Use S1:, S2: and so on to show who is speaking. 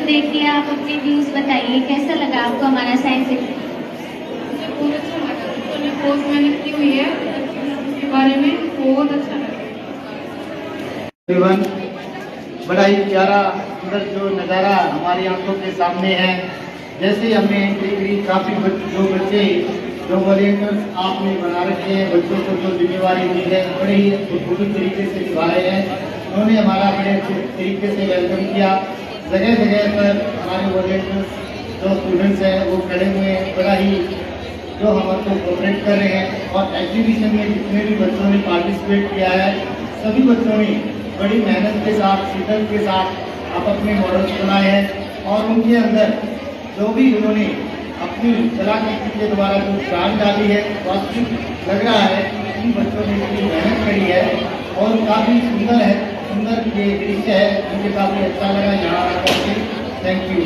S1: देख लिया, आप अपने व्यूज बताइए, कैसा लगा आपको हमारा साइंस सिटी?
S2: मुझे बहुत अच्छा लगा, उन्होंने बहुत मेहनत की हुई है उसके बारे में, बहुत अच्छा लगा।
S3: बड़ा ही प्यारा सुंदर जो नज़ारा हमारी आंखों के सामने है। जैसे हमने काफ़ी जो बच्चे जो वॉलेंटियर्स आपने बना रखे हैं, बच्चों को जो जिम्मेवारी दी है बड़े ही पूरी तरीके से निभा रहे हैं। उन्होंने हमारा बड़े अच्छे तरीके से वेलकम किया। जगह जगह पर हमारे वॉलेंटियर्स जो स्टूडेंट्स हैं वो खड़े हुए बड़ा ही जो हमारे को कोऑपरेट कर रहे हैं। और एग्जीबिशन में जितने भी बच्चों ने पार्टिसिपेट किया है, सभी बच्चों ने बड़ी मेहनत के साथ, शिद्दत के साथ आप अपने मॉडल्स बनाए हैं और उनके अंदर जो भी उन्होंने अपनी कलाकृति के द्वारा जो जान डाली है, वास्तविक लग रहा है कि इन बच्चों ने इतनी मेहनत करी है और काफ़ी सुंदर है, सुंदर ये दृश्य है। मुझे काफ़ी अच्छा लगा यहाँ आकर के। Thank you.